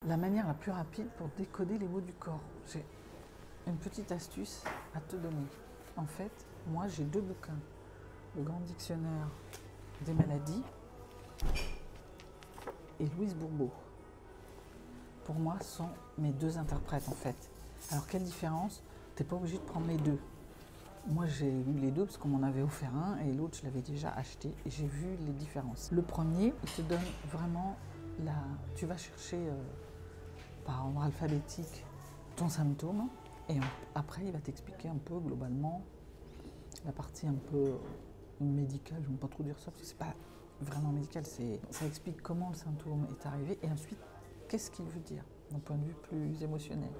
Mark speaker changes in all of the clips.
Speaker 1: la manière la plus rapide pour décoder les mots du corps. J'ai une petite astuce à te donner. En fait, moi j'ai 2 bouquins. Le Grand Dictionnaire des maladies et Louise Bourbeau. Pour moi, sont mes 2 interprètes en fait. Alors quelle différence? Tu n'es pas obligé de prendre les 2. Moi j'ai lu les 2 parce qu'on m'en avait offert un et l'autre je l'avais déjà acheté et j'ai vu les différences. Le premier, il te donne vraiment tu vas chercher par ordre alphabétique ton symptôme et après il va t'expliquer un peu globalement la partie un peu médicale, je ne vais pas trop dire ça parce que c'est pas vraiment médical, ça explique comment le symptôme est arrivé et ensuite qu'est-ce qu'il veut dire d'un point de vue plus émotionnel.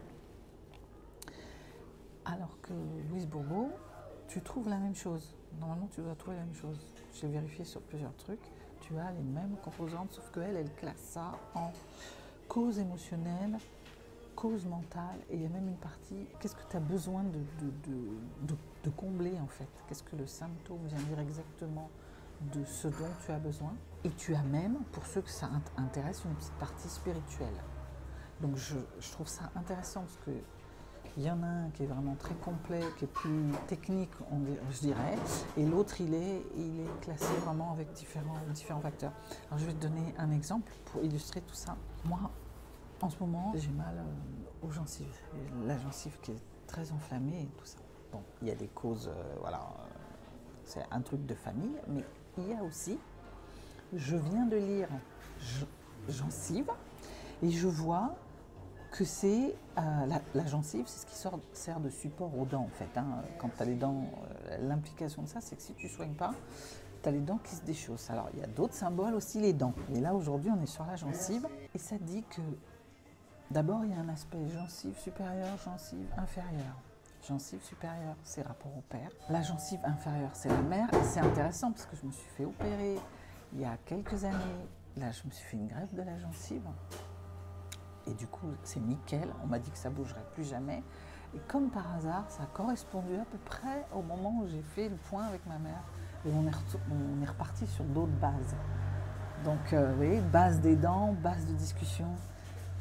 Speaker 1: Alors que Louise Bourbeau, tu trouves la même chose. Normalement, tu dois trouver la même chose. J'ai vérifié sur plusieurs trucs. Tu as les mêmes composantes, sauf qu'elle, elle classe ça en cause émotionnelle, cause mentale, et il y a même une partie, qu'est-ce que tu as besoin de combler en fait? Qu'est-ce que le symptôme vient dire exactement de ce dont tu as besoin? Et tu as même, pour ceux que ça intéresse, une petite partie spirituelle. Donc je trouve ça intéressant parce que il y en a un qui est vraiment très complet, qui est plus technique, je dirais, et l'autre, il est classé vraiment avec différents facteurs. Alors, je vais te donner un exemple pour illustrer tout ça. Moi, en ce moment, j'ai mal aux gencives. La gencive qui est très enflammée et tout ça. Bon, il y a des causes, c'est un truc de famille, mais il y a aussi, je viens de lire gencive et je vois que c'est la gencive, c'est ce qui sert de support aux dents en fait. Quand tu as les dents, l'implication de ça, c'est que si tu ne soignes pas, tu as les dents qui se déchaussent. Alors il y a d'autres symboles aussi, les dents. Mais là aujourd'hui, on est sur la gencive et ça dit que d'abord il y a un aspect gencive supérieure, gencive inférieure. Gencive supérieure, c'est rapport au père. La gencive inférieure, c'est la mère. Et c'est intéressant parce que je me suis fait opérer il y a quelques années. Là, je me suis fait une greffe de la gencive. Et du coup, c'est nickel. On m'a dit que ça ne bougerait plus jamais. Et comme par hasard, ça a correspondu à peu près au moment où j'ai fait le point avec ma mère. Et on est reparti sur d'autres bases. Donc, vous voyez, base des dents, base de discussion.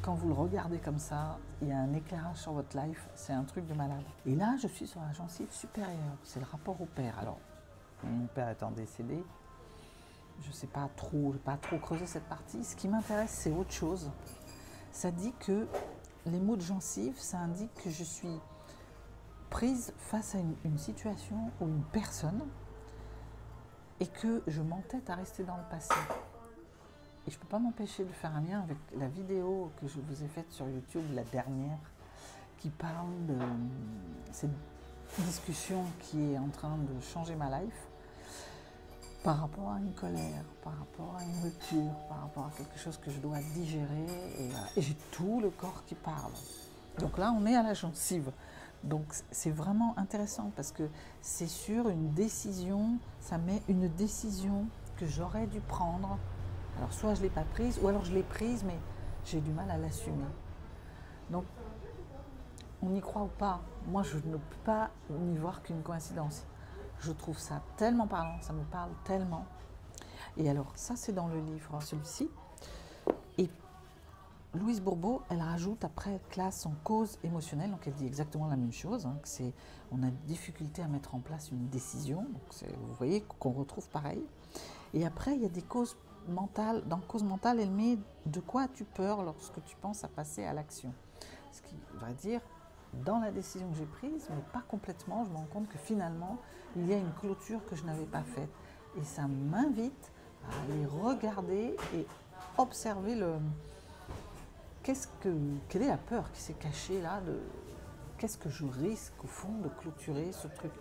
Speaker 1: Quand vous le regardez comme ça, il y a un éclairage sur votre life. C'est un truc de malade. Et là, je suis sur la gencive supérieure. C'est le rapport au père. Alors, mon père étant décédé, je ne sais pas trop, je n'ai pas trop creusé cette partie. Ce qui m'intéresse, c'est autre chose. Ça dit que les mots de gencive, ça indique que je suis prise face à une situation ou une personne et que je m'entête à rester dans le passé. Et je ne peux pas m'empêcher de faire un lien avec la vidéo que je vous ai faite sur YouTube, la dernière, qui parle de cette discussion qui est en train de changer ma life par rapport à une colère, par rapport à une rupture, par rapport à quelque chose que je dois digérer, et j'ai tout le corps qui parle. Donc là, on est à la gencive. Donc c'est vraiment intéressant parce que c'est sur une décision, ça met une décision que j'aurais dû prendre. Alors soit je ne l'ai pas prise, ou alors je l'ai prise, mais j'ai du mal à l'assumer. Donc, on y croit ou pas, moi je ne peux pas n'y voir qu'une coïncidence. Je trouve ça tellement parlant, ça me parle tellement. Et alors, ça c'est dans le livre, celui-ci. Et Louise Bourbeau, elle rajoute, après, elle classe en cause émotionnelle, donc elle dit exactement la même chose, que on a des difficultés à mettre en place une décision, donc vous voyez qu'on retrouve pareil. Et après, il y a des causes mentales. Dans cause mentale, elle met de quoi as-tu peur lorsque tu penses à passer à l'action. Ce qui va dire, dans la décision que j'ai prise, mais pas complètement, je me rends compte que finalement, il y a une clôture que je n'avais pas faite. Et ça m'invite à aller regarder et observer quelle est la peur qui s'est cachée là, qu'est-ce que je risque au fond de clôturer ce truc,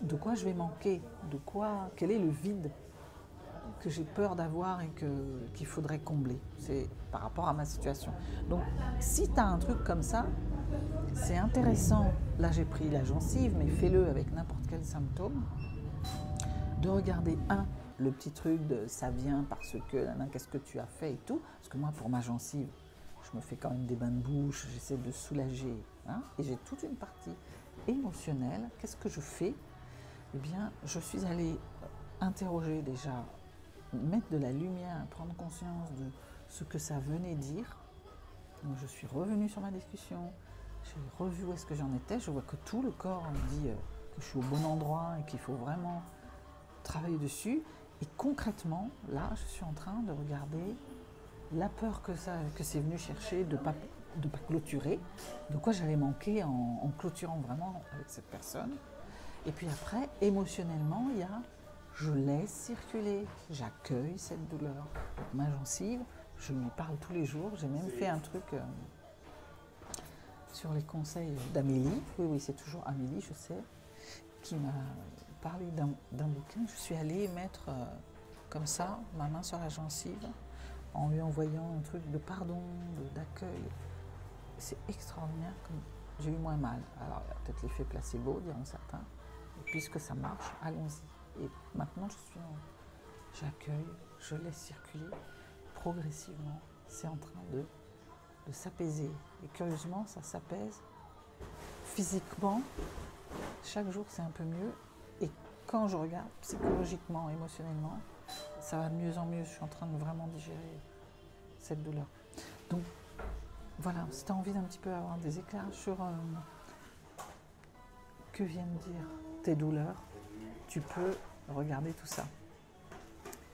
Speaker 1: de quoi je vais manquer, quel est le vide que j'ai peur d'avoir et qu'il faudrait combler. C'est par rapport à ma situation. Donc, si tu as un truc comme ça, c'est intéressant. Là, j'ai pris la gencive, mais fais-le avec n'importe quel symptôme. De regarder, le petit truc de ça vient parce que, qu'est-ce que tu as fait et tout. Parce que moi, pour ma gencive, je me fais quand même des bains de bouche, j'essaie de soulager. Et j'ai toute une partie émotionnelle. Qu'est-ce que je fais? Eh bien, je suis allée interroger déjà, mettre de la lumière, prendre conscience de ce que ça venait dire. Donc je suis revenue sur ma discussion, j'ai revu où est-ce que j'en étais, je vois que tout le corps me dit que je suis au bon endroit et qu'il faut vraiment travailler dessus. Et concrètement, là, je suis en train de regarder la peur que c'est venu chercher de pas clôturer, de quoi j'allais manquer en clôturant vraiment avec cette personne. Et puis après, émotionnellement, il y a je laisse circuler, j'accueille cette douleur. Donc, ma gencive, je lui parle tous les jours. J'ai même fait un truc sur les conseils d'Amélie. Oui, c'est toujours Amélie, je sais, qui m'a parlé d'un bouquin. Je suis allée mettre comme ça ma main sur la gencive en lui envoyant un truc de pardon, d'accueil. C'est extraordinaire, comme j'ai eu moins mal. Alors, il y a peut-être l'effet placebo, diront certains. Et puisque ça marche, allons-y. Et maintenant, j'accueille, je laisse circuler progressivement. C'est en train de s'apaiser. Et curieusement, ça s'apaise physiquement. Chaque jour, c'est un peu mieux. Et quand je regarde psychologiquement, émotionnellement, ça va de mieux en mieux. Je suis en train de vraiment digérer cette douleur. Donc, voilà, si tu as envie d'un petit peu avoir des éclairages sur que viennent dire tes douleurs, tu peux regarder tout ça.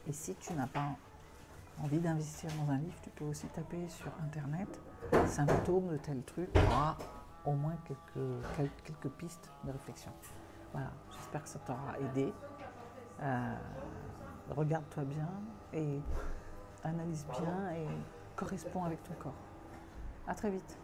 Speaker 1: Et si tu n'as pas envie d'investir dans un livre, tu peux aussi taper sur internet symptômes de tel truc, tu auras au moins quelques pistes de réflexion. Voilà, j'espère que ça t'aura aidé. Regarde-toi bien et analyse bien et correspond avec ton corps. À très vite.